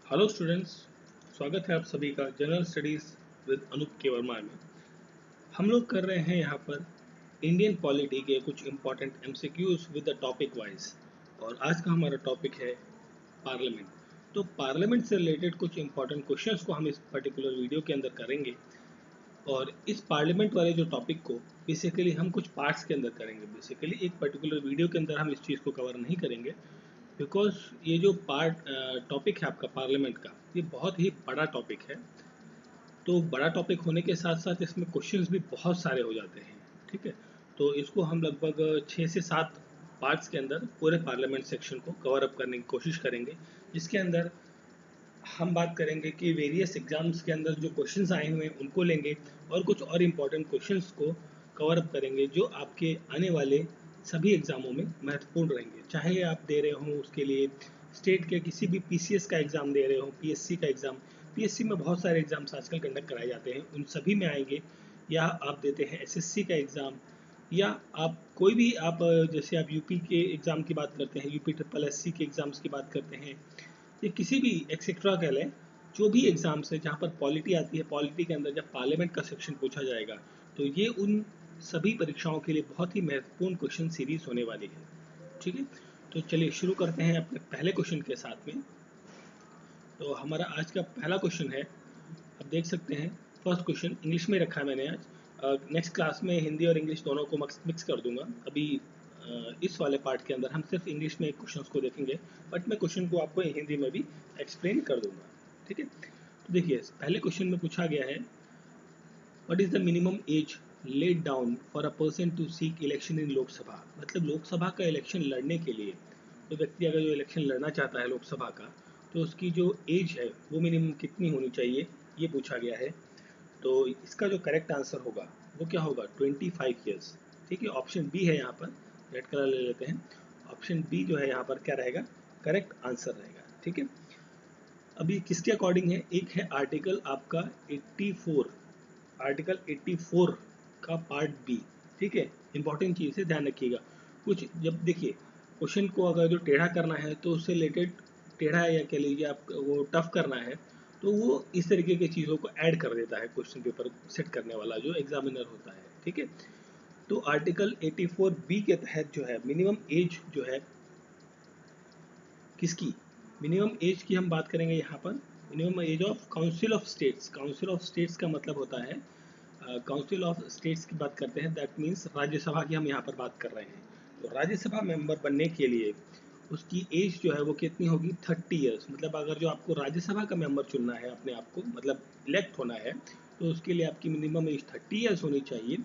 Hello students, स्वागत है आप सभी का जनरल स्टडीज विद अनूप के वर्मा में। हम लोग कर रहे हैं यहाँ पर इंडियन पॉलिटी के कुछ important MCQs with the topic wise. और आज का हमारा टॉपिक है पार्लियामेंट। तो पार्लियामेंट से रिलेटेड कुछ इम्पोर्टेंट क्वेश्चंस को हम इस पर्टिकुलर वीडियो के अंदर करेंगे। और इस पार्लियामेंट वाले जो टॉपिक को बेसिकली हम कुछ पार्ट्स के अंदर करेंगे। बेसिकली एक पर्टिकुलर वीडियो के अंदर हम इस चीज़ को कवर नहीं करेंगे, बिकॉज ये जो टॉपिक है आपका पार्लियामेंट का, ये बहुत ही बड़ा टॉपिक है। तो बड़ा टॉपिक होने के साथ साथ इसमें क्वेश्चंस भी बहुत सारे हो जाते हैं। ठीक है, तो इसको हम लगभग 6 से 7 पार्ट्स के अंदर पूरे पार्लियामेंट सेक्शन को कवर अप करने की कोशिश करेंगे, जिसके अंदर हम बात करेंगे कि वेरियस एग्जाम्स के अंदर जो क्वेश्चंस आए हुए हैं उनको लेंगे और कुछ और इम्पोर्टेंट क्वेश्चंस को कवर अप करेंगे जो आपके आने वाले सभी एग्जामों में महत्वपूर्ण रहेंगे। चाहे आप दे रहे हो उसके लिए स्टेट के किसी भी पीसीएस का एग्जाम दे रहे हो, पीएससी का एग्जाम, पीएससी में बहुत सारे एग्जाम्स आजकल कंडक्ट कराए जाते हैं, उन सभी में आएंगे। या आप देते हैं एसएससी का एग्जाम, या आप कोई भी जैसे आप यूपी के एग्जाम की बात करते हैं, यूपी ट्रिपल एससी के एग्जाम्स की बात करते हैं, ये किसी भी एक्सेट्रा कह लें, जो भी एग्जाम्स है जहाँ पर पॉलिटी आती है, पॉलिटी के अंदर जब पार्लियामेंट का सेक्शन पूछा जाएगा तो ये उन सभी परीक्षाओं के लिए बहुत ही महत्वपूर्ण क्वेश्चन सीरीज होने वाली है। ठीक है, तो चलिए शुरू करते हैं अपने पहले क्वेश्चन के साथ में। तो हमारा आज का पहला क्वेश्चन है, आप देख सकते हैं फर्स्ट क्वेश्चन इंग्लिश में रखा है मैंने आज। नेक्स्ट क्लास में हिंदी और इंग्लिश दोनों को मिक्स कर दूंगा। अभी इस वाले पार्ट के अंदर हम सिर्फ इंग्लिश में क्वेश्चन को देखेंगे, बट मैं क्वेश्चन को आपको हिंदी में भी एक्सप्लेन कर दूंगा। ठीक है, तो देखिए पहले क्वेश्चन में पूछा गया है, what is the minimum age laid down for a person to seek election in Lok Sabha. मतलब लोकसभा का इलेक्शन लड़ने के लिए तो व्यक्ति अगर जो इलेक्शन लड़ना चाहता है लोकसभा का, तो उसकी जो एज है वो मिनिमम कितनी होनी चाहिए, ये पूछा गया है। तो इसका जो करेक्ट आंसर होगा वो क्या होगा, 25 ईयर्स। ठीक है, ऑप्शन बी है यहाँ पर, रेड कलर ले लेते हैं। ऑप्शन बी जो है यहाँ पर क्या रहेगा, करेक्ट आंसर रहेगा। ठीक है, अभी किसके अकॉर्डिंग है, एक है आर्टिकल आपका 84, आर्टिकल 84 का पार्ट बी। ठीक है, इंपॉर्टेंट चीज़ है, ध्यान रखिएगा। कुछ जब देखिए क्वेश्चन को अगर जो टेढ़ा करना है तो उससे रिलेटेड टेढ़ा या कह लीजिए आप वो टफ करना है, तो वो इस तरीके की चीज़ों को ऐड कर देता है क्वेश्चन पेपर सेट करने वाला जो एग्जामिनर होता है। ठीक है, तो आर्टिकल 84 बी के तहत जो है मिनिमम एज जो है किसकी, मिनिमम एज की हम बात करेंगे यहाँ पर। Minimum age of council of states, council of states का मतलब होता है काउंसिल ऑफ स्टेट्स की बात करते हैं, दैट मीन्स राज्यसभा की हम यहाँ पर बात कर रहे हैं। तो राज्यसभा मेंबर बनने के लिए उसकी एज जो है वो कितनी होगी, 30 ईयर्स। मतलब अगर जो आपको राज्यसभा का मेंबर चुनना है अपने आप को, मतलब इलेक्ट होना है, तो उसके लिए आपकी मिनिमम एज 30 ईयर्स होनी चाहिए।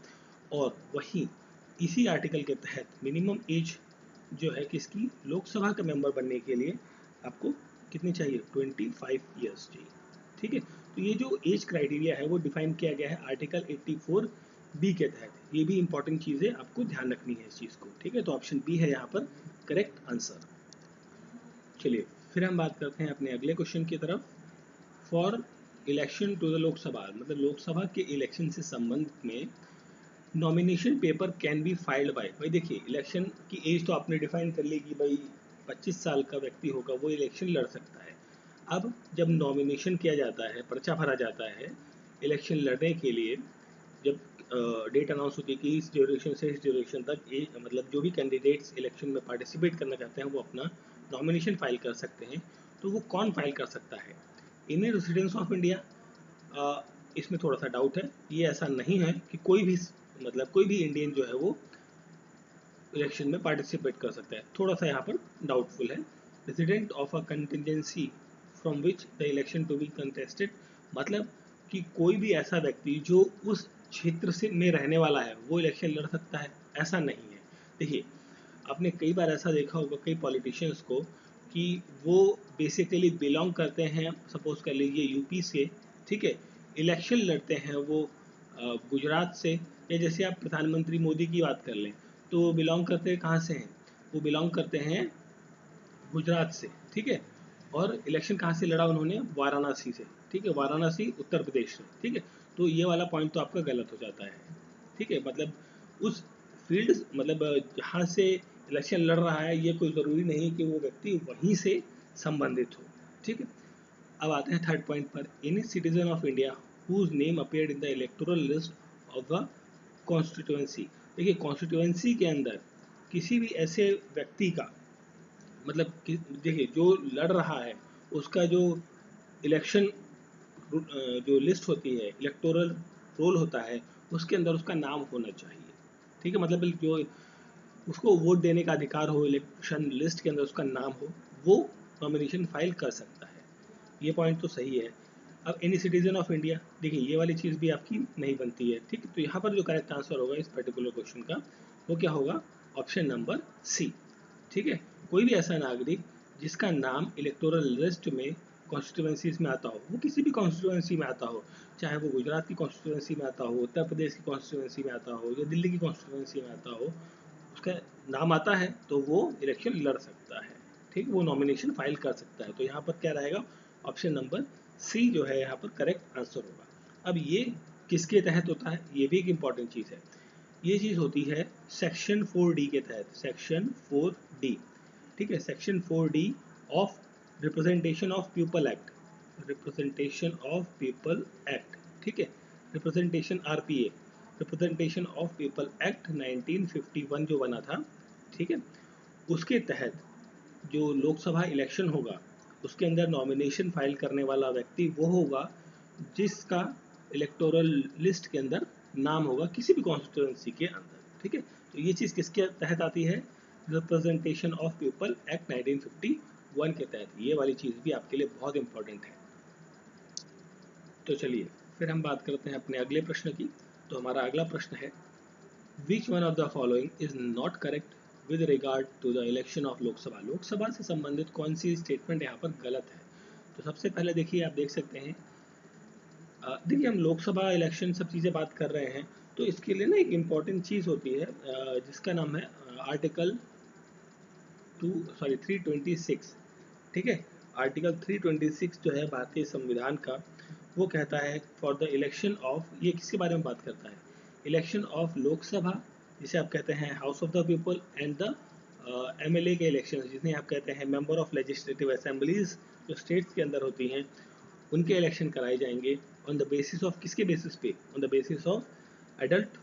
और वहीं इसी आर्टिकल के तहत मिनिमम एज जो है किसकी, लोकसभा का मेंबर बनने के लिए आपको कितनी चाहिए, 25 ईयर्स चाहिए। ठीक है, तो ये जो एज क्राइटेरिया है वो डिफाइन किया गया है आर्टिकल 84 बी के तहत। ये भी इंपॉर्टेंट चीज़ है, आपको ध्यान रखनी है इस चीज़ को। ठीक है, तो ऑप्शन बी है यहाँ पर करेक्ट आंसर। चलिए फिर हम बात करते हैं अपने अगले क्वेश्चन की तरफ। For election to the Lok Sabha, मतलब लोकसभा के इलेक्शन से संबंधित में nomination paper can be filed by. भाई देखिए इलेक्शन की एज तो आपने डिफाइन कर ली कि भाई 25 साल का व्यक्ति होगा वो इलेक्शन लड़ सकता है। अब जब नॉमिनेशन किया जाता है, पर्चा भरा जाता है इलेक्शन लड़ने के लिए, जब डेट अनाउंस होती है कि इस ड्यूरेशन से इस ड्यूरेशन तक एज, मतलब जो भी कैंडिडेट्स इलेक्शन में पार्टिसिपेट करना चाहते हैं वो अपना नॉमिनेशन फाइल कर सकते हैं। तो वो कौन फाइल कर सकता है, इन रेसिडेंट्स ऑफ इंडिया। इसमें थोड़ा सा डाउट है, ये ऐसा नहीं है कि कोई भी, मतलब कोई भी इंडियन जो है वो इलेक्शन में पार्टिसिपेट कर सकता है, थोड़ा सा यहाँ पर डाउटफुल है। Resident of a constituency from which the election to be contested, मतलब कि कोई भी ऐसा व्यक्ति जो उस क्षेत्र से में रहने वाला है वो इलेक्शन लड़ सकता है, ऐसा नहीं है। देखिए आपने कई बार ऐसा देखा होगा कई पॉलिटिशियंस को कि वो बेसिकली बिलोंग करते हैं, सपोज कर लीजिए यूपी से, ठीक है, इलेक्शन लड़ते हैं वो गुजरात से। या जैसे आप प्रधानमंत्री मोदी की बात कर लें तो वो बिलोंग करते हैं कहाँ से हैं, वो बिलोंग करते हैं गुजरात से। ठीक है, और इलेक्शन कहाँ से लड़ा उन्होंने, वाराणसी से। ठीक है, वाराणसी उत्तर प्रदेश से। ठीक है, तो ये वाला पॉइंट तो आपका गलत हो जाता है। ठीक है, मतलब उस फील्ड, मतलब जहाँ से इलेक्शन लड़ रहा है ये कोई ज़रूरी नहीं कि वो व्यक्ति वहीं से संबंधित हो। ठीक है, अब आते हैं थर्ड पॉइंट पर, any citizen of India whose name appeared in the electoral list of the constituency. देखिए कॉन्स्टिट्यूएंसी के अंदर किसी भी ऐसे व्यक्ति का मतलब देखिए जो लड़ रहा है उसका जो इलेक्शन जो लिस्ट होती है, इलेक्टोरल रोल होता है, उसके अंदर उसका नाम होना चाहिए। ठीक है, मतलब जो उसको वोट देने का अधिकार हो, इलेक्शन लिस्ट के अंदर उसका नाम हो, वो नॉमिनेशन फाइल कर सकता है। ये पॉइंट तो सही है। अब एनी सिटीजन ऑफ इंडिया, देखिए ये वाली चीज़ भी आपकी नहीं बनती है। ठीक है, तो यहाँ पर जो करेक्ट आंसर होगा इस पर्टिकुलर क्वेश्चन का वो क्या होगा, ऑप्शन नंबर सी। ठीक है, कोई भी ऐसा नागरिक जिसका नाम इलेक्टोरल लिस्ट में कॉन्स्टिट्यूएंसीज में आता हो, वो किसी भी कॉन्स्टिट्यूएंसी में आता हो, चाहे वो गुजरात की कॉन्स्टिट्यूएंसी में आता हो, उत्तर प्रदेश की कॉन्स्टिट्यूएंसी में आता हो या दिल्ली की कॉन्स्टिट्यूएंसी में आता हो, उसका नाम आता है तो वो इलेक्शन लड़ सकता है। ठीक, वो नॉमिनेशन फाइल कर सकता है। तो यहाँ पर क्या रहेगा, ऑप्शन नंबर सी जो है यहाँ पर करेक्ट आंसर होगा। अब ये किसके तहत होता है, ये भी एक इंपॉर्टेंट चीज़ है। ये चीज़ होती है सेक्शन 4D के तहत, सेक्शन 4D। ठीक है, section 4D of representation of people act, representation of people act. ठीक है, representation RPA, representation of people act 1951 जो बना था। ठीक है, उसके तहत जो लोकसभा इलेक्शन होगा उसके अंदर नॉमिनेशन फाइल करने वाला व्यक्ति वो होगा जिसका इलेक्टोरल लिस्ट के अंदर नाम होगा किसी भी कॉन्स्टिट्यूएंसी के अंदर। ठीक है, तो ये चीज़ किसके तहत आती है, रिप्रेजेंटेशन ऑफ पीपल एक्ट 1951 के तहत। ये वाली चीज़ भी आपके लिए बहुत इंपॉर्टेंट है। तो चलिए फिर हम बात करते हैं अपने अगले प्रश्न की। तो हमारा अगला प्रश्न है, which one of the following is not correct with regard to the election of Lok Sabha. Lok Sabha से संबंधित कौन सी स्टेटमेंट यहाँ पर गलत है। तो सबसे पहले देखिए, आप देख सकते हैं, देखिए हम लोकसभा इलेक्शन सब चीज़ें बात कर रहे हैं, तो इसके लिए ना एक इम्पॉर्टेंट चीज़ होती है जिसका नाम है आर्टिकल 326। ठीक है, आर्टिकल 326 जो है भारतीय संविधान का, वो कहता है फॉर द इलेक्शन ऑफ, ये किसके बारे में बात करता है, इलेक्शन ऑफ लोकसभा जिसे आप कहते हैं house of the people, and the MLA के इलेक्शन जिन्हें आप कहते हैं मेंबर ऑफ लेजिस्लेटिव असेंबलीज, जो स्टेट्स के अंदर होती हैं, उनके इलेक्शन कराए जाएंगे ऑन द बेसिस ऑफ, किसके बेसिस पे, on the basis of adult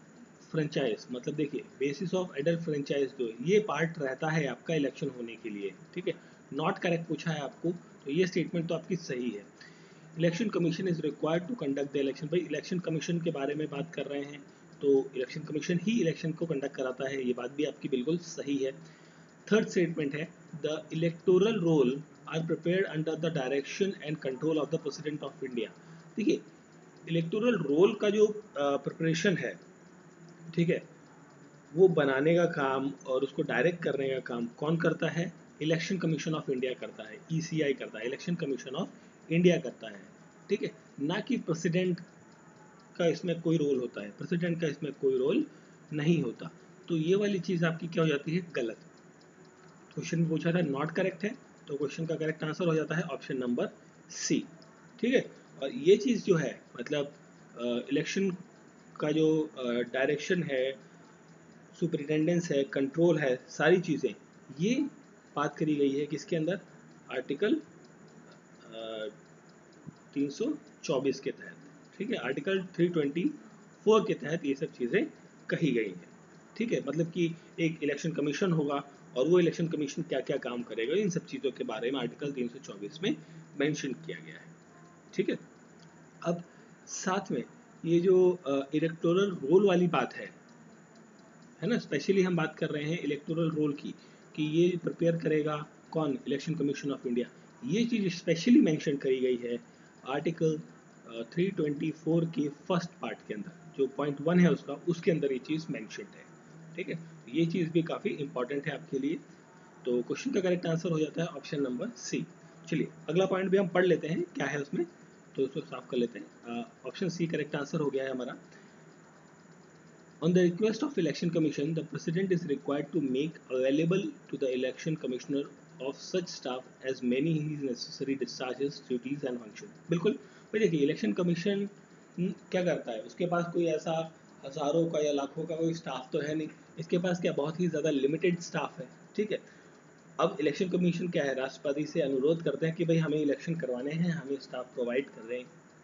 franchise. मतलब देखिए बेसिस ऑफ एडल्ट फ्रेंचाइज जो ये पार्ट रहता है आपका इलेक्शन होने के लिए। ठीक है, नॉट करेक्ट पूछा है आपको, तो ये स्टेटमेंट तो आपकी सही है। Election commission is required to conduct the election, भाई इलेक्शन कमीशन के बारे में बात कर रहे हैं तो इलेक्शन कमीशन ही इलेक्शन को कंडक्ट कराता है, ये बात भी आपकी बिल्कुल सही है। थर्ड स्टेटमेंट है, the electoral roll are prepared under the direction and control of the president of India. देखिए इलेक्टोरल रोल का जो प्रिपरेशन है, ठीक है, वो बनाने का काम और उसको डायरेक्ट करने का काम कौन करता है, इलेक्शन कमीशन ऑफ इंडिया करता है, ECI करता है, इलेक्शन कमीशन ऑफ इंडिया करता है। ठीक है, ना कि प्रेसिडेंट का इसमें कोई रोल होता है, प्रेसिडेंट का इसमें कोई रोल नहीं होता। तो ये वाली चीज़ आपकी क्या हो जाती है, गलत। क्वेश्चन में पूछा था नॉट करेक्ट है, तो क्वेश्चन का करेक्ट आंसर हो जाता है ऑप्शन नंबर सी। ठीक है, और ये चीज़ जो है मतलब इलेक्शन का जो डायरेक्शन है, सुपरिटेंडेंस है, कंट्रोल है, सारी चीज़ें ये बात करी गई है किसके अंदर, आर्टिकल 324 के तहत। ठीक है, आर्टिकल 324 के तहत ये सब चीज़ें कही गई हैं। ठीक है, मतलब कि एक इलेक्शन कमीशन होगा और वो इलेक्शन कमीशन क्या क्या काम करेगा, इन सब चीज़ों के बारे में आर्टिकल 324 में मेंशन किया गया है। ठीक है, अब साथ में ये जो इलेक्टोरल रोल वाली बात है ना, स्पेशली हम बात कर रहे हैं इलेक्टोरल रोल की, कि ये प्रिपेयर करेगा कौन, इलेक्शन कमीशन ऑफ इंडिया। ये चीज़ स्पेशली मेंशन करी गई है आर्टिकल 324 के फर्स्ट पार्ट के अंदर, जो पॉइंट 1 है उसका, उसके अंदर ये चीज़ मेंशनड है। ठीक है, ये चीज़ भी काफ़ी इंपॉर्टेंट है आपके लिए। तो क्वेश्चन का करेक्ट आंसर हो जाता है ऑप्शन नंबर सी। चलिए अगला पॉइंट भी हम पढ़ लेते हैं क्या है उसमें, तो उसको साफ कर लेते हैं। ऑप्शन सी करेक्ट आंसर हो गया है हमारा। On the request of Election Commission, the President is required to make available to the Election Commissioner of such staff as many his necessary discharges, duties and functions। बिल्कुल भाई, देखिए election commission क्या करता है, उसके पास कोई ऐसा हज़ारों का या लाखों का कोई स्टाफ तो है नहीं, इसके पास क्या बहुत ही ज़्यादा लिमिटेड स्टाफ है। ठीक है, अब इलेक्शन कमीशन क्या है, राष्ट्रपति से अनुरोध करते हैं कि भाई हमें इलेक्शन करवाने हैं, हमें स्टाफ प्रोवाइड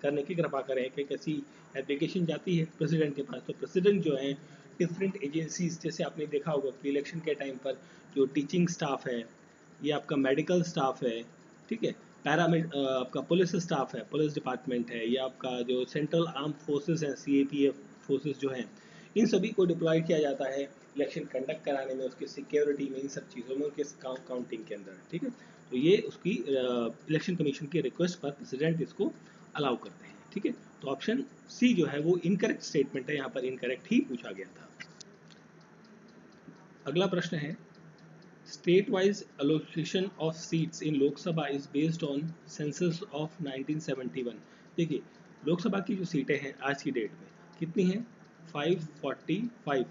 करने की कृपा करें। कि कैसी एप्लीकेशन जाती है प्रेसिडेंट के पास, तो प्रेसिडेंट जो है डिफरेंट एजेंसीज, जैसे आपने देखा होगा कि इलेक्शन के टाइम पर जो टीचिंग स्टाफ है, ये आपका मेडिकल स्टाफ है, ठीक है, आपका पुलिस स्टाफ है, पुलिस डिपार्टमेंट है, या आपका जो सेंट्रल आर्म फोर्सेस हैं, CAPF फोर्सेस जो हैं, इन सभी को डिप्लॉय किया जाता है इलेक्शन कंडक्ट कराने में, उसकी सिक्योरिटी में, इन सब चीज़ों में, उनके काउंटिंग के अंदर, ठीक है। तो ये उसकी इलेक्शन कमीशन की रिक्वेस्ट पर प्रेसिडेंट इसको अलाउ करते हैं, ठीक है। तो ऑप्शन सी जो है वो इनकरेक्ट स्टेटमेंट है, यहाँ पर इनकरेक्ट ही पूछा गया था। अगला प्रश्न है, state wise allocation of seats in Lok Sabha is based on census of 1971। देखिए, लोकसभा की जो सीटें हैं आज की डेट में कितनी हैं, 545।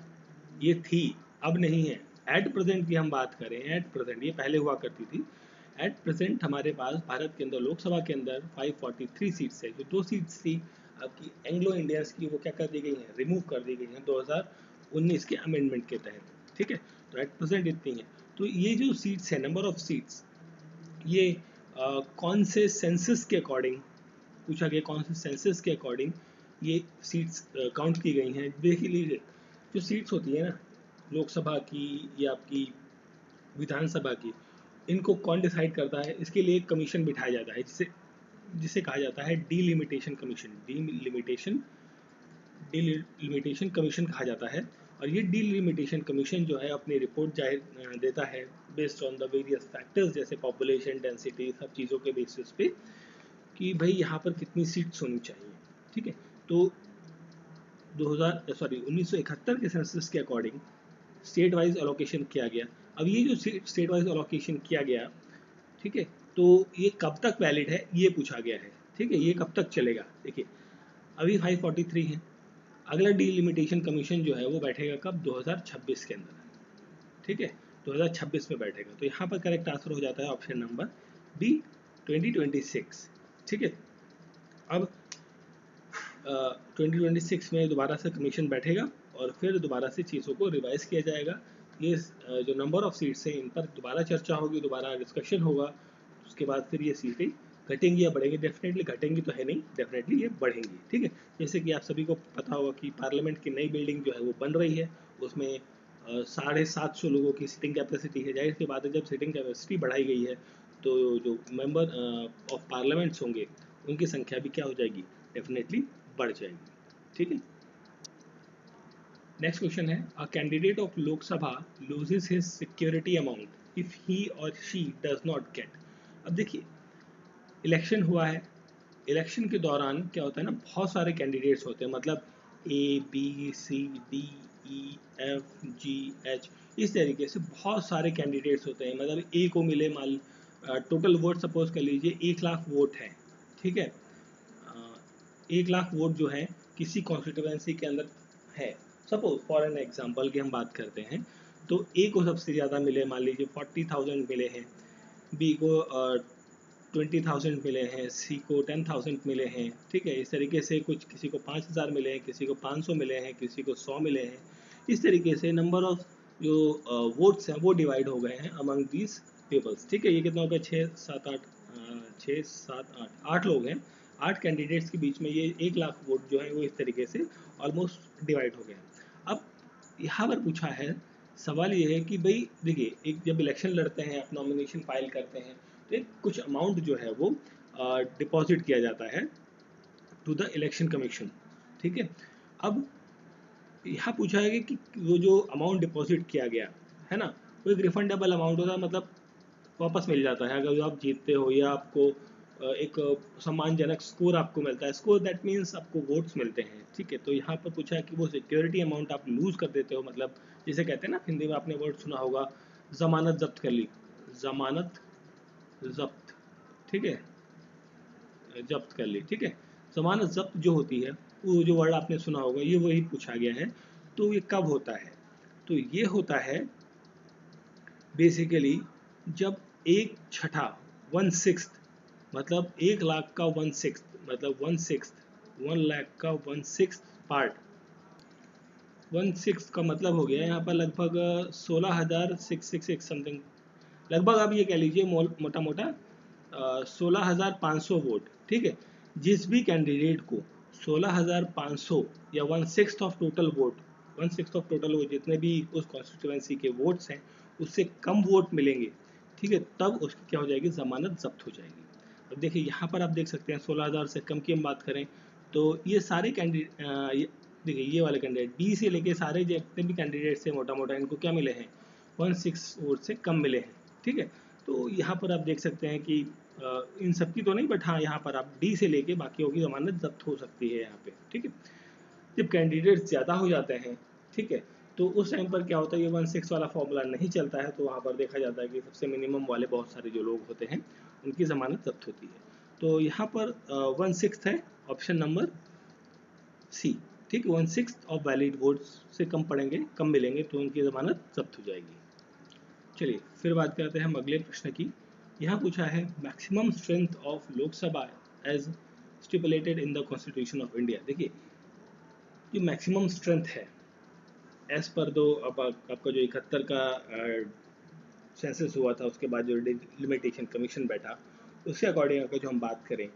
ये थी, अब नहीं है। एट प्रेजेंट की हम बात करें, एट प्रेजेंट, ये पहले हुआ करती थी। एट प्रेजेंट हमारे पास भारत के अंदर लोकसभा के अंदर 543 सीट्स है। जो 2 सीट्स थी आपकी एंग्लो इंडियंस की, वो क्या कर दी गई हैं, रिमूव कर दी गई हैं 2019 के अमेंडमेंट के तहत, ठीक है। तो एट प्रेजेंट इतनी है। तो ये जो सीट्स है, नंबर ऑफ सीट्स, ये कौन से सेंसस के अकॉर्डिंग पूछा गया, कौन से सेंसस के अकॉर्डिंग ये सीट्स काउंट की गई हैं। देख लीजिए, जो सीट्स होती है ना लोकसभा की या आपकी विधानसभा की, इनको कौन डिसाइड करता है, इसके लिए एक कमीशन बिठाया जाता है, जिसे जिसे कहा जाता है डीलिमिटेशन कमीशन। डीलिमिटेशन कमीशन कहा जाता है। और ये डीलिमिटेशन कमीशन जो है अपनी रिपोर्ट जाहिर देता है based on the various factors, जैसे पॉपुलेशन डेंसिटी, सब चीज़ों के बेसिस पे, कि भाई यहाँ पर कितनी सीट्स होनी चाहिए, ठीक है। तो 1971 के सेंसस के अकॉर्डिंग स्टेट वाइज एलोकेशन किया गया। अब ये जो स्टेट वाइज एलोकेशन किया गया, ठीक है, तो ये कब तक वैलिड है ये पूछा गया है, ठीक है, ये कब तक चलेगा। देखिए, अभी 543 है, अगला डीलिमिटेशन कमीशन जो है वो बैठेगा कब, 2026 के अंदर, ठीक है, 2026 में बैठेगा। तो यहाँ पर करेक्ट आंसर हो जाता है ऑप्शन नंबर डी, 2026, ठीक है। अब 2026 में दोबारा से कमीशन बैठेगा और फिर दोबारा से चीज़ों को रिवाइज किया जाएगा। ये जो नंबर ऑफ सीट्स हैं इन पर दोबारा चर्चा होगी, दोबारा डिस्कशन होगा। उसके बाद फिर ये सीटें घटेंगी या बढ़ेंगी, डेफिनेटली घटेंगी तो है नहीं, डेफिनेटली ये बढ़ेंगी, ठीक है। जैसे कि आप सभी को पता होगा कि पार्लियामेंट की नई बिल्डिंग जो है वो बन रही है, उसमें 750 लोगों की सीटिंग कैपेसिटी है। जाहिर सी बात है, जब सीटिंग कैपेसिटी बढ़ाई गई है तो जो मेंबर ऑफ पार्लियामेंट्स होंगे उनकी संख्या भी क्या हो जाएगी, डेफिनेटली बढ़ जाएगी, ठीक है। नेक्स्ट क्वेश्चन है, a candidate of Lok Sabha loses his security amount if he और शी डज नॉट गेट। अब देखिए, इलेक्शन हुआ है, इलेक्शन के दौरान क्या होता है ना, बहुत सारे कैंडिडेट्स होते हैं, मतलब ABCDEFGH, इस तरीके से बहुत सारे कैंडिडेट्स होते हैं। मतलब ए को मिले, मान टोटल वोट सपोज कर लीजिए 1 लाख वोट है, ठीक है। 1 लाख वोट जो है किसी कॉन्स्टिट्यूएंसी के अंदर है, सपोज फॉर एन एग्जांपल की हम बात करते हैं, तो ए को सबसे ज़्यादा मिले, मान लीजिए 40,000 मिले हैं, बी को 20,000 मिले हैं, सी को 10,000 मिले हैं, ठीक है। इस तरीके से कुछ, किसी को 5,000 मिले हैं, किसी को 500 मिले हैं, किसी को 100 मिले हैं। इस तरीके से नंबर ऑफ जो वोट्स हैं वो डिवाइड हो गए हैं अमंग दीज पीपल्स, ठीक है। ये कितना हो गया, 6 7 8 लोग हैं, 8 कैंडिडेट्स के बीच में ये 1 लाख वोट जो है वो इस तरीके से ऑलमोस्ट डिवाइड हो गए। अब यहाँ पर पूछा है, सवाल ये है कि भाई देखिए, एक जब इलेक्शन लड़ते हैं, आप नॉमिनेशन फाइल करते हैं, तो एक कुछ अमाउंट जो है वो डिपॉजिट किया जाता है टू द इलेक्शन कमीशन, ठीक है। अब यहाँ पूछा है कि वो जो अमाउंट डिपॉजिट किया गया है ना, वो एक रिफंडेबल अमाउंट होता है, मतलब वापस मिल जाता है अगर आप जीतते हो, या आपको एक सम्मानजनक स्कोर आपको मिलता है। स्कोर दैट मीन्स आपको वोट्स मिलते हैं, ठीक है। तो यहाँ पर पूछा है कि वो सिक्योरिटी अमाउंट आप लूज कर देते हो, मतलब जिसे कहते हैं ना, हिंदी में आपने वर्ड सुना होगा, जमानत जब्त कर ली, जमानत जब्त, ठीक है, जब्त कर ली, ठीक है। जमानत जब्त जो होती है, वो जो वर्ड आपने सुना होगा, ये वही पूछा गया है। तो ये कब होता है, तो ये होता है बेसिकली जब 1/6, 1/6, मतलब 1 लाख का 1/6, मतलब 1/6, 1 लाख का 1/6 पार्ट, 1/6 का मतलब हो गया यहाँ पर लगभग 16,666 समथिंग, लगभग आप ये कह लीजिए मोटा मोटा 16,500 वोट, ठीक है। जिस भी कैंडिडेट को 16,500 या 1/6 of total vote, 1/6 of total vote जितने भी उस कॉन्स्टिट्यूएंसी के वोट्स हैं उससे कम वोट मिलेंगे, ठीक है, तब उसकी क्या हो जाएगी, जमानत जब्त हो जाएगी। अब देखिए यहाँ पर आप देख सकते हैं 16,000 से कम की हम बात करें तो ये सारे कैंडिडेट, देखिए ये वाले कैंडिडेट बी से लेके सारे जितने भी कैंडिडेट से मोटा मोटा इनको क्या मिले हैं, 1/6 वोट से कम मिले हैं, ठीक है। तो यहाँ पर आप देख सकते हैं कि इन सबकी तो नहीं, बट हाँ यहाँ पर आप डी से लेके बाकियों की जमानत जब्त हो सकती है यहाँ पे, ठीक है। जब कैंडिडेट ज़्यादा हो जाते हैं, ठीक है, तो उस टाइम पर क्या होता है, ये 1/6 वाला फॉर्मूला नहीं चलता है, तो वहाँ पर देखा जाता है कि सबसे मिनिमम वाले बहुत सारे जो लोग होते हैं उनकी ज़मानत जब्त होती है। तो यहाँ पर 1/6 है ऑप्शन नंबर सी, ठीक है। 1/6 ऑफ वैलिड वोट्स से कम पड़ेंगे, कम मिलेंगे तो उनकी ज़मानत जब्त हो जाएगी। चलिए फिर बात करते हैं हम अगले प्रश्न की। यहाँ पूछा है maximum strength of Lok Sabha as stipulated in the constitution of India. देखिए ये मैक्सिमम स्ट्रेंथ है एज पर दो, अब आपका जो 71 का सेंसस हुआ था उसके बाद जो लिमिटेशन कमीशन बैठा उसके अकॉर्डिंग अगर जो हम बात करें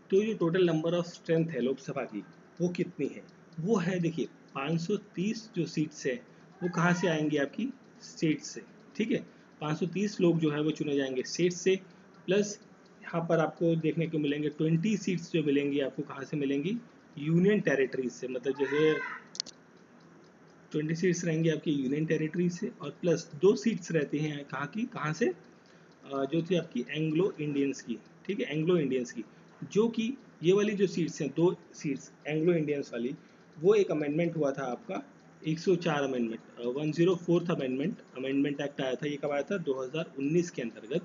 तो जो टोटल नंबर ऑफ स्ट्रेंथ है लोकसभा की वो कितनी है, वो है देखिए 530 जो सीट्स है वो कहाँ से आएंगी, आपकी स्टेट से, ठीक है। 530 लोग जो है वो चुने जाएंगे स्टेट से, प्लस यहाँ पर आपको देखने को मिलेंगे 20 सीट्स जो मिलेंगी आपको कहाँ से मिलेंगी, यूनियन टेरिटरीज से, मतलब जैसे 20 सीट्स रहेंगी आपकी यूनियन टेरिटरी से, और प्लस 2 सीट्स रहती हैं कहाँ की, कहाँ से, जो थी आपकी एंग्लो इंडियंस की, ठीक है, एंग्लो इंडियंस की, जो कि ये वाली जो सीट्स हैं 2 सीट्स एंग्लो इंडियंस वाली, वो एक अमेंडमेंट हुआ था आपका 104 अमेंडमेंट, 104th अमेंडमेंट एक्ट आया था, ये कब आया था 2019 के अंतर्गत।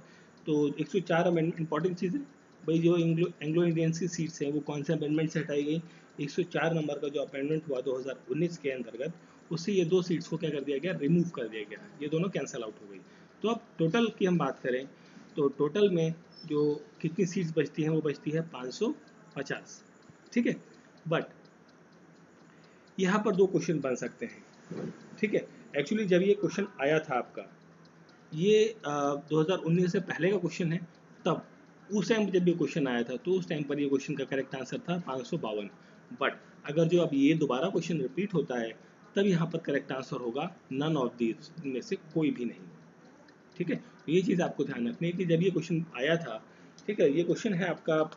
तो 104 अमेंडमेंट इंपॉर्टेंट चीज़ है भाई, जो एंग्लो इंडियंस की सीट्स हैं वो कौन से अमेंडमेंट से हटाई गई, 104 नंबर का जो अमेंडमेंट हुआ 2019 के अंतर्गत, उससे ये 2 सीट्स को क्या कर दिया गया, रिमूव कर दिया गया, ये दोनों कैंसिल आउट हो गई। तो अब टोटल की हम बात करें तो टोटल में जो कितनी सीट्स बचती हैं वो बचती है 550, ठीक है। बट यहाँ पर 2 क्वेश्चन बन सकते हैं, ठीक है। एक्चुअली जब ये क्वेश्चन आया था आपका, ये 2019 से पहले का क्वेश्चन है, तब उस टाइम जब ये क्वेश्चन आया था तो उस टाइम पर ये क्वेश्चन का करेक्ट आंसर था 552। बट अगर जो अब ये दोबारा क्वेश्चन रिपीट होता है तब यहाँ पर करेक्ट आंसर होगा नन ऑफ दीज, इनमें से कोई भी नहीं, ठीक है। तो ये चीज़ आपको ध्यान रखनी है कि जब ये क्वेश्चन आया था, ठीक है, ये क्वेश्चन है आपका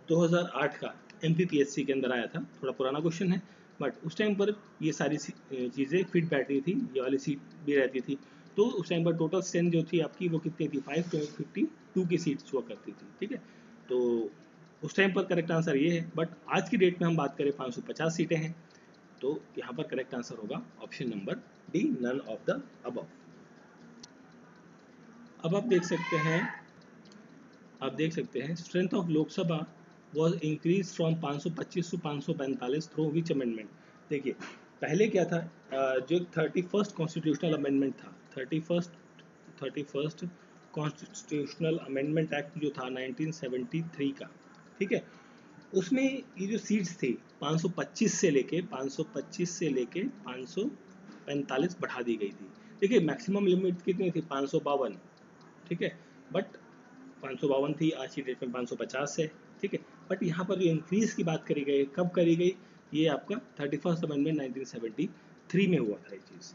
2008 का MPPSC के अंदर आया था, थोड़ा पुराना क्वेश्चन है, बट उस टाइम पर ये सारी चीज़ें फिट बैठी थी, ये वाली सीट भी रहती थी। तो उस टाइम पर टोटल स्ट्रेंथ जो थी आपकी वो कितनी थी, 552 की सीट्स हुआ करती थी, ठीक है। तो उस टाइम पर करेक्ट आंसर ये है, बट आज की डेट में हम बात करें 550 सीटें हैं, तो यहाँ पर करेक्ट आंसर होगा option number D, none of the above. अब आप देख सकते हैं strength of Lok Sabha was increase from 525 to 545 through which amendment. देखिए पहले क्या था, जो 31st कॉन्स्टिट्यूशनल अमेंडमेंट था, 31st कॉन्स्टिट्यूशनल अमेंडमेंट एक्ट जो था 1973 का, ठीक है, उसमें ये जो सीट्स थी 525 से लेके 545 बढ़ा दी गई थी। देखिए मैक्सिमम लिमिट कितनी थी, 552, ठीक है, बट 552 थी, आज की डेट में 550 है, ठीक है। बट यहाँ पर जो इंक्रीज की बात करी गई, कब करी गई, ये आपका 31st अमेंडमेंट 1973 में हुआ था ये चीज़,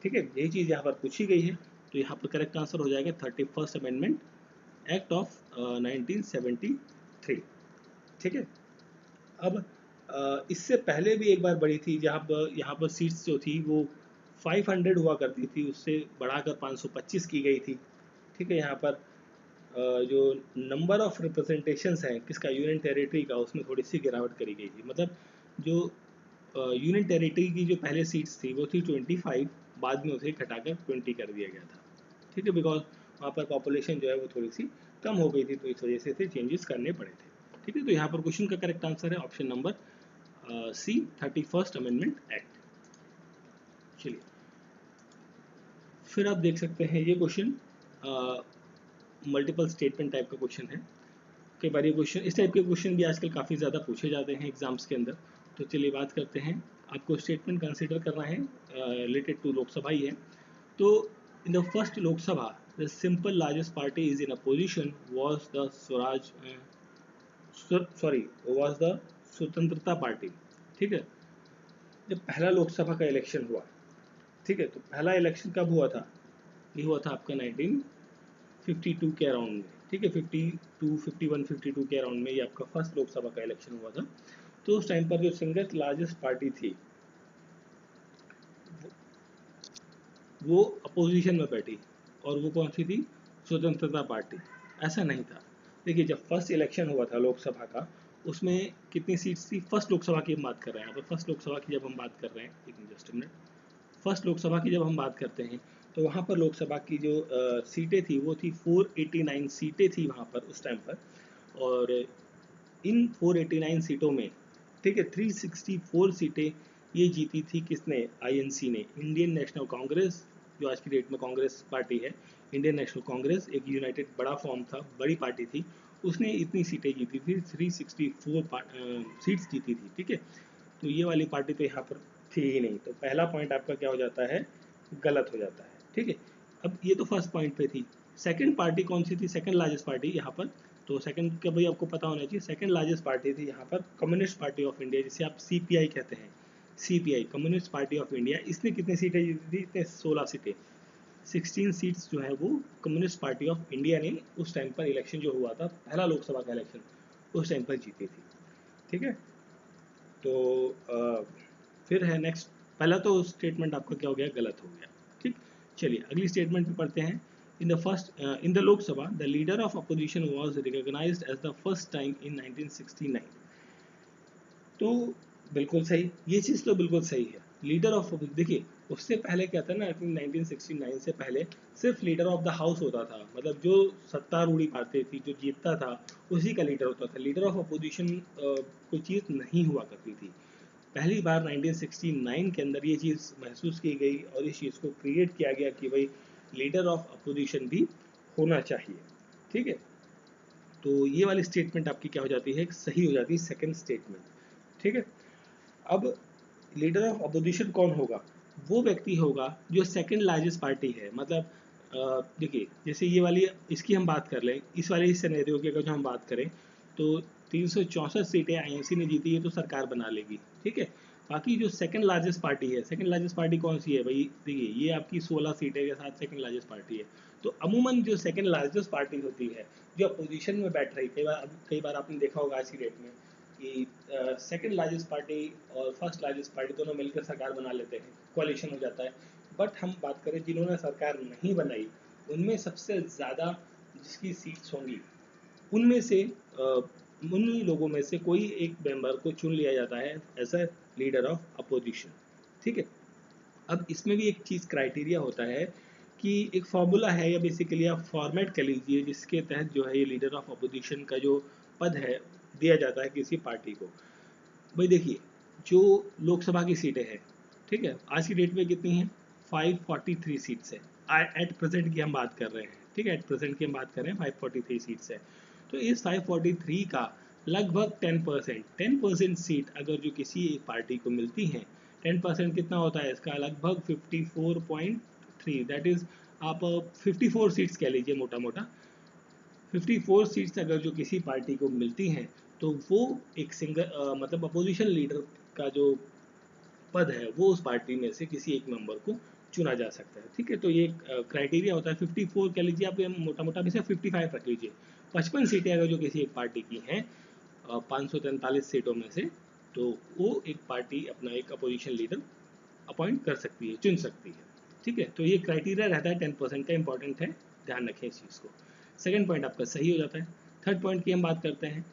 ठीक है, यही चीज़ यहाँ पर पूछी गई है। तो यहाँ पर करेक्ट आंसर हो जाएगा 31st अमेंडमेंट एक्ट ऑफ 1973, ठीक है। अब इससे पहले भी एक बार बढ़ी थी, जहाँ पर यहाँ पर सीट्स जो थी वो 500 हुआ करती थी, उससे बढ़ाकर 525 की गई थी, ठीक है। यहाँ पर जो नंबर ऑफ रिप्रेजेंटेशंस हैं किसका, यूनियन टेरिटरी का, उसमें थोड़ी सी गिरावट करी गई थी। मतलब जो यूनियन टेरिटरी की जो पहले सीट्स थी वो थी 25, बाद में उसे घटाकर 20 कर दिया गया था, ठीक है, बिकॉज वहाँ पर पॉपुलेशन जो है वो थोड़ी सी कम हो गई थी, तो इस वजह से चेंजेस करने पड़े थे, ठीक है। तो यहाँ पर क्वेश्चन का करेक्ट आंसर है option number C, 31st amendment act. चलिए फिर आप देख सकते हैं ये क्वेश्चन मल्टीपल स्टेटमेंट टाइप का क्वेश्चन है। कई बार ये क्वेश्चन, इस टाइप के क्वेश्चन भी आजकल काफ़ी ज़्यादा पूछे जाते हैं एग्जाम्स के अंदर। तो चलिए बात करते हैं, आपको स्टेटमेंट कंसिडर करना है रिलेटेड टू लोकसभा ही है। तो in the first Lok Sabha the simple largest party is in opposition was the was the स्वतंत्रता पार्टी। ठीक है, जब पहला लोकसभा का इलेक्शन हुआ, ठीक है, तो पहला इलेक्शन कब हुआ था? ये हुआ था आपका 1952 के अराउंड में। ठीक है, 52, 51, 52 के अराउंड में ये आपका फर्स्ट लोकसभा का इलेक्शन हुआ था। तो उस टाइम पर जो सिंगल लार्जेस्ट पार्टी थी वो अपोजिशन में बैठी, और वो कौन सी थी? स्वतंत्रता पार्टी। ऐसा नहीं था। देखिए, जब फर्स्ट इलेक्शन हुआ था लोकसभा का, उसमें कितनी सीट्स थी? फर्स्ट लोकसभा की हम बात कर रहे हैं। यहाँ पर फर्स्ट लोकसभा की जब हम बात कर रहे हैं, एक minute, just minute, first Lok Sabha की जब हम बात करते हैं तो वहाँ पर लोकसभा की जो सीटें थी वो थी 489 सीटें थी वहाँ पर उस टाइम पर। और इन 489 सीटों में, ठीक है, 364 सीटें ये जीती थी किसने? आईएनसी ने, इंडियन नेशनल कांग्रेस, जो आज की डेट में कांग्रेस पार्टी है। इंडियन नेशनल कांग्रेस एक यूनाइटेड बड़ा फॉर्म था, बड़ी पार्टी थी, उसने इतनी सीटें जीती थी, 364 सीट्स जीती थी। ठीक है, तो ये वाली पार्टी तो यहाँ पर थी ही नहीं। तो पहला पॉइंट आपका क्या हो जाता है? गलत हो जाता है। ठीक है, अब ये तो फर्स्ट पॉइंट पे थी। सेकंड पार्टी कौन सी थी? सेकंड लार्जेस्ट पार्टी यहाँ पर, तो सेकंड का भाई आपको पता होना चाहिए। सेकंड लार्जेस्ट पार्टी थी यहाँ पर कम्युनिस्ट पार्टी ऑफ इंडिया, जिसे आप सीपीआई कहते हैं। CPI, communist party of India, इसने कितनी सीटें जीती थी? इतने 16 सीटें, 16 सीट्स जो है वो कम्युनिस्ट पार्टी ऑफ इंडिया ने उस टाइम पर इलेक्शन जो हुआ था, पहला लोकसभा का इलेक्शन, उस टाइम पर जीती थी। ठीक है, तो फिर है नेक्स्ट। पहला तो स्टेटमेंट आपका क्या हो गया? गलत हो गया। ठीक, चलिए अगली स्टेटमेंट पे पढ़ते हैं। In the Lok Sabha the leader of opposition was recognised as the first time in 1969। तो बिल्कुल सही, ये चीज़ तो बिल्कुल सही है। लीडर ऑफ, देखिए उससे पहले क्या था ना, 1969 से पहले सिर्फ लीडर ऑफ द हाउस होता था, मतलब जो सत्तारूढ़ी पार्टी थी, जो जीतता था, उसी का लीडर होता था। लीडर ऑफ अपोजिशन कोई चीज़ नहीं हुआ करती थी। पहली बार 1969 के अंदर ये चीज़ महसूस की गई और इस चीज़ को क्रिएट किया गया कि भाई लीडर ऑफ अपोजिशन भी होना चाहिए। ठीक है, तो ये वाली स्टेटमेंट आपकी क्या हो जाती है? सही हो जाती है, सेकंड स्टेटमेंट। ठीक है, अब लीडर ऑफ अपोजिशन कौन होगा? वो व्यक्ति होगा जो सेकंड लार्जेस्ट पार्टी है। मतलब देखिए, जैसे ये वाली, इसकी हम बात कर लें, इस वाले सिनेरियो की अगर जो हम बात करें, तो 364 सीटें आईएनसी ने जीती है तो सरकार बना लेगी। ठीक है, बाकी जो सेकंड लार्जेस्ट पार्टी है, सेकंड लार्जेस्ट पार्टी कौन सी है भाई? देखिए, ये आपकी 16 सीटें के साथ सेकंड लार्जेस्ट पार्टी है। तो अमूमन जो सेकंड लार्जेस्ट पार्टी होती है, जो अपोजिशन में बैठ रही, कई बार आपने देखा होगा आज की डेट में कि सेकंड लार्जेस्ट पार्टी और फर्स्ट लार्जेस्ट पार्टी दोनों मिलकर सरकार बना लेते हैं, कोalition हो जाता है। बट हम बात करें जिन्होंने सरकार नहीं बनाई, उनमें सबसे ज़्यादा जिसकी सीट्स होंगी, उनमें से उन्हीं लोगों में से कोई एक मेंबर को चुन लिया जाता है as a leader of opposition. ठीक है, अब इसमें भी एक चीज़ क्राइटेरिया होता है कि एक फॉर्मूला है, या बेसिकली आप फॉर्मेट कर लीजिए, जिसके तहत जो है ये लीडर ऑफ अपोजिशन का जो पद है दिया जाता है किसी पार्टी को। भाई देखिए, जो लोकसभा की सीटें हैं, ठीक है, आज की डेट में कितनी हैं? 543 सीट्स है। एट प्रेजेंट की हम बात कर रहे हैं। ठीक है, एट प्रेजेंट की हम बात कर रहे हैं, 543 सीट्स है। तो इस 543 का लगभग 10%, 10% सीट अगर जो किसी एक पार्टी को मिलती हैं, 10% कितना होता है इसका? लगभग 54.3, दैट इज आप 54 सीट्स कह लीजिए मोटा मोटा। 54 सीट्स अगर जो किसी पार्टी को मिलती हैं, तो वो एक सिंगल मतलब अपोजिशन लीडर का जो पद है वो उस पार्टी में से किसी एक मेंबर को चुना जा सकता है। ठीक है, तो ये क्राइटेरिया होता है। 54 कह लीजिए आप, मोटा मोटा इसे 55 रख लीजिए। 55 सीटें अगर जो किसी एक पार्टी की हैं 543 सीटों में से, तो वो एक पार्टी अपना एक अपोजिशन लीडर अपॉइंट कर सकती है, चुन सकती है। ठीक है, तो ये क्राइटेरिया रहता है, 10% का इंपॉर्टेंट है, ध्यान रखें इस चीज़ को। सेकंड पॉइंट आपका सही हो जाता है। थर्ड पॉइंट की हम बात करते हैं।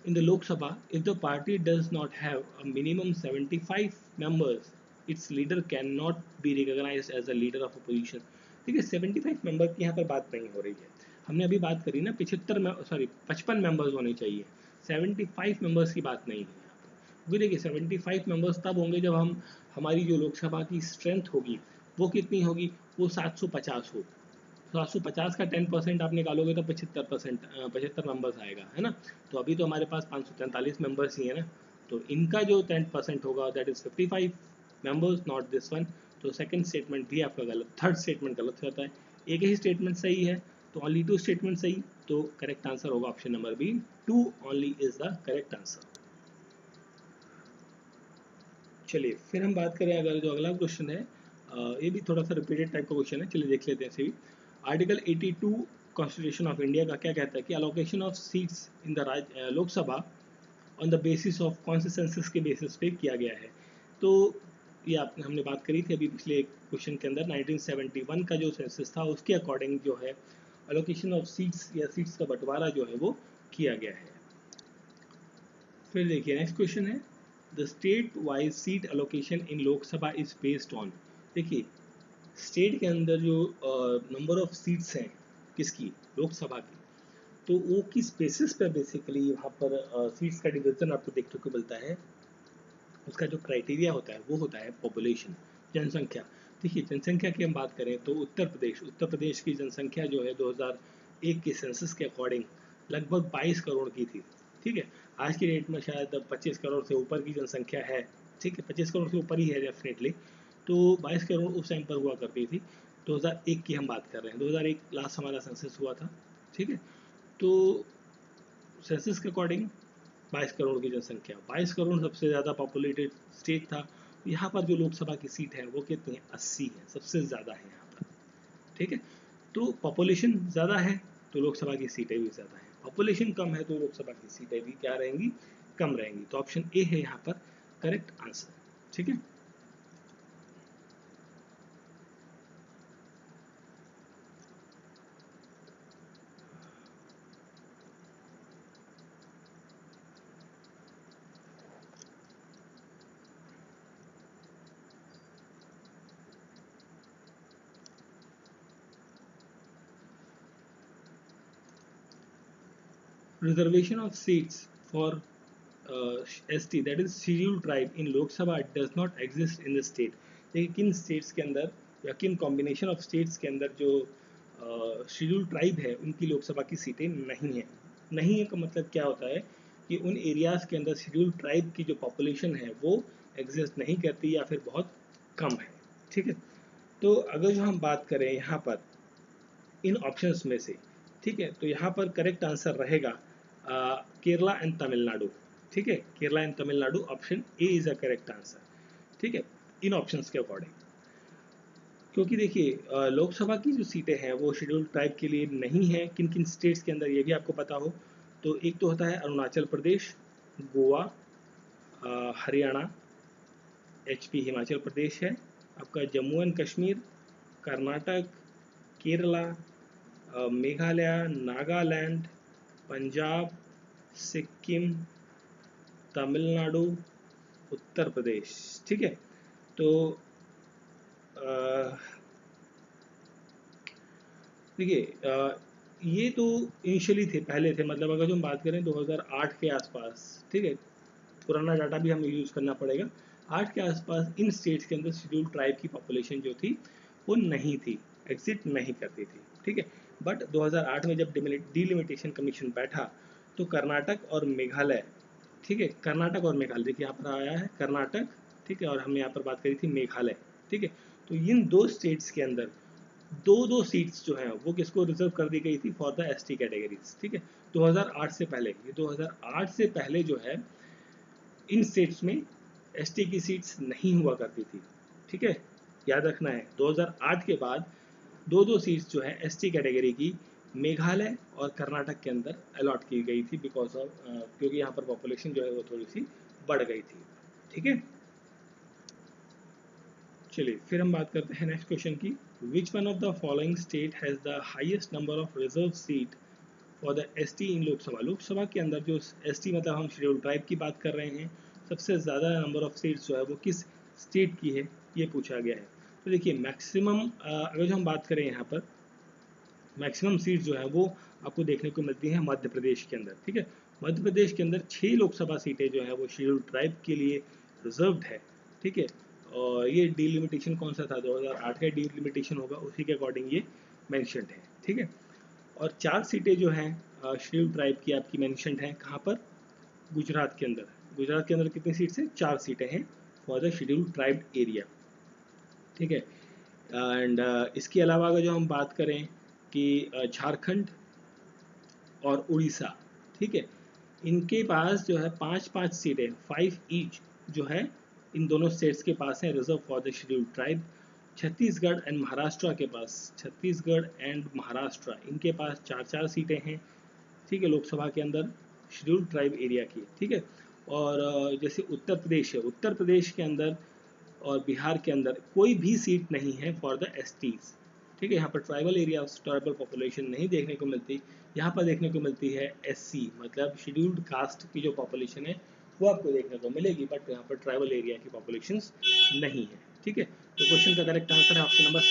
In the Lok Sabha, if the party does not have a minimum 75 members, its leader cannot be recognized as a leader of opposition। ठीक है, 75 मेंबर की यहाँ पर बात नहीं हो रही है। हमने अभी बात करी ना 55 मेंबर्स होने चाहिए, 75 मेंबर्स की बात नहीं है यहाँ पर। क्योंकि देखिए 75 मेंबर्स तब होंगे जब हमारी जो लोकसभा की स्ट्रेंथ होगी वो कितनी होगी? वो 750 हो। 750 का 10% आप निकालोगे तो 75 मेंबर्स आएगा, है ना। तो अभी तो हमारे पास 543 मेंबर्स ही है ना। तो इनका जो 10% होगा that is 55 members, not this one. तो सेकंड स्टेटमेंट भी आपका गलत, थर्ड स्टेटमेंट गलत हो जाता है। एक ही स्टेटमेंट सही है, तो ओनली 2 स्टेटमेंट सही, तो करेक्ट आंसर होगा option number B, 2 only is the correct answer. चलिए फिर हम बात करें, अगर जो अगला क्वेश्चन है ये भी थोड़ा सा रिपीटेड टाइप का क्वेश्चन है, चलिए देख लेते हैं इसे भी। आर्टिकल 82 कॉन्स्टिट्यूशन ऑफ इंडिया का क्या कहता है कि allocation of seats in the Lok Sabha on the basis of कौन से सेंसस के बेसिस पे किया गया है। तो ये आपने हमने बात करी थी अभी पिछले क्वेश्चन के अंदर, 1971 का जो सेंसस था उसके अकॉर्डिंग जो है अलोकेशन ऑफ सीट्स या सीट्स का बंटवारा जो है वो किया गया है। फिर देखिए नेक्स्ट क्वेश्चन है, the state wise seat allocation in Lok Sabha is based on. देखिए स्टेट के अंदर जो नंबर ऑफ सीट्स हैं किसकी, लोकसभा की, तो वो किस बेसिस पर बेसिकली वहाँ पर सीट्स का डिवीजन आपको देखने को मिलता है। उसका जो क्राइटेरिया होता है वो होता है पॉपुलेशन, जनसंख्या। देखिए जनसंख्या की हम बात करें तो उत्तर प्रदेश की जनसंख्या जो है 2001 के सेंसस के अकॉर्डिंग लगभग 22 करोड़ की थी। ठीक है, आज की डेट में शायद 25 करोड़ से ऊपर की जनसंख्या है। ठीक है, 25 करोड़ से ऊपर ही है डेफिनेटली। तो 22 करोड़ उस टाइम पर हुआ करती थी। 2001 की हम बात कर रहे हैं, 2001 लास्ट हमारा सेंसस हुआ था। ठीक है, तो सेंसस के अकॉर्डिंग 22 करोड़ की जनसंख्या, 22 करोड़ सबसे ज़्यादा पॉपुलेटेड स्टेट था। यहाँ पर जो लोकसभा की सीट है वो कितनी है, 80 है, सबसे ज़्यादा है यहाँ पर। ठीक है, तो पॉपुलेशन ज़्यादा है तो लोकसभा की सीटें भी ज़्यादा है, पॉपुलेशन कम है तो लोकसभा की सीटें भी क्या रहेंगी, कम रहेंगी। तो ऑप्शन ए है यहाँ पर करेक्ट आंसर। ठीक है, reservation of seats for ST, that is scheduled tribe in Lok Sabha does not exist in the state। देखिए किन स्टेट्स के अंदर या किन कॉम्बिनेशन ऑफ स्टेट्स के अंदर जो शेड्यूल्ड ट्राइब है उनकी लोकसभा की सीटें नहीं है। नहीं है का मतलब क्या होता है कि उन एरियाज के अंदर शेड्यूल्ड ट्राइब की जो पॉपुलेशन है वो एग्जिस्ट नहीं करती या फिर बहुत कम है। ठीक है, तो अगर जो हम बात करें यहाँ पर इन ऑप्शंस में से, ठीक है, तो यहाँ पर करेक्ट आंसर रहेगा केरला एंड तमिलनाडु। ठीक है, Kerala and Tamil Nadu, option A is a correct answer. ठीक है, इन ऑप्शंस के अकॉर्डिंग, क्योंकि देखिए लोकसभा की जो सीटें हैं वो शेड्यूल्ड ट्राइब के लिए नहीं है। किन किन स्टेट्स के अंदर ये भी आपको पता हो, तो एक तो होता है अरुणाचल प्रदेश, गोवा, हरियाणा, एचपी हिमाचल प्रदेश है, आपका जम्मू एंड कश्मीर, कर्नाटक, केरला, मेघालय, नागालैंड, पंजाब, सिक्किम, तमिलनाडु, उत्तर प्रदेश। ठीक है, तो देखिए ये तो इनिशियली थे, पहले थे, मतलब अगर जो हम बात करें 2008 के आसपास, ठीक है, पुराना डाटा भी हमें यूज़ करना पड़ेगा, 8 के आसपास इन स्टेट्स के अंदर शेड्यूल्ड ट्राइब की पॉपुलेशन जो थी वो नहीं थी, एग्जिट नहीं करती थी। ठीक है, बट 2008 में जब डिलिमिटेशन कमीशन बैठा तो कर्नाटक और मेघालय, ठीक है, कर्नाटक और मेघालय, देखिए यहाँ पर आया है कर्नाटक, ठीक है, और हमने यहाँ पर बात करी थी मेघालय। ठीक है, तो इन दो स्टेट्स के अंदर दो दो सीट्स जो हैं वो किसको रिजर्व कर दी गई थी फॉर द एसटी कैटेगरीज। ठीक है, 2008 से पहले, ये 2008 से पहले जो है इन स्टेट्स में एसटी की सीट्स नहीं हुआ करती थी। ठीक है, याद रखना है 2008 के बाद दो दो सीट्स जो है एसटी कैटेगरी की मेघालय और कर्नाटक के अंदर अलॉट की गई थी, बिकॉज ऑफ क्योंकि यहाँ पर पॉपुलेशन जो है वो थोड़ी सी बढ़ गई थी। ठीक है, चलिए फिर हम बात करते हैं नेक्स्ट क्वेश्चन की। Which one of the following state has the highest number of reserve seat for the ST in Lok Sabha. Lok Sabha के अंदर जो एसटी मतलब हम शेड्यूल ट्राइब की बात कर रहे हैं, सबसे ज़्यादा नंबर ऑफ सीट्स जो है वो किस स्टेट की है, ये पूछा गया है। तो देखिए मैक्सिमम अगर जो हम बात करें यहाँ पर मैक्सिमम सीट जो है वो आपको देखने को मिलती हैं मध्य प्रदेश के अंदर। ठीक है, मध्य प्रदेश के अंदर 6 लोकसभा सीटें जो है वो शेड्यूल ट्राइब के लिए रिजर्व्ड है। ठीक है, और ये डिलिमिटेशन कौन सा था, 2008 का डिलिमिटेशन होगा, उसी के अकॉर्डिंग ये मैंशनड है। ठीक है, और 4 सीटें जो हैं शेड्यूल ट्राइब की आपकी मैंशनड हैं कहाँ पर, गुजरात के अंदर। गुजरात के अंदर कितनी सीट्स हैं, 4 सीटें हैं for the schedule tribe area. ठीक है, एंड इसके अलावा अगर जो हम बात करें कि झारखंड और उड़ीसा, ठीक है, इनके पास जो है 5-5 सीटें, 5 ईच जो है इन दोनों स्टेट्स के पास है reserve for the scheduled tribe. Chhattisgarh and Maharashtra के पास, छत्तीसगढ़ एंड महाराष्ट्र इनके पास 4-4 सीटें हैं, ठीक है, लोकसभा के अंदर शेड्यूल्ड ट्राइब एरिया की, ठीक है। और जैसे उत्तर प्रदेश है, उत्तर प्रदेश के अंदर और बिहार के अंदर कोई भी सीट नहीं है फॉर द एसटीज, ठीक है। यहाँ पर ट्राइबल एरिया ट्राइबल पॉपुलेशन नहीं देखने को मिलती, यहाँ पर देखने को मिलती है एससी, मतलब शेड्यूल्ड कास्ट की जो पॉपुलेशन है वो आपको देखने को मिलेगी, बट यहाँ पर ट्राइबल एरिया की पॉपुलेशन नहीं है, ठीक है। तो क्वेश्चन का करेक्ट आंसर है ऑप्शन नंबर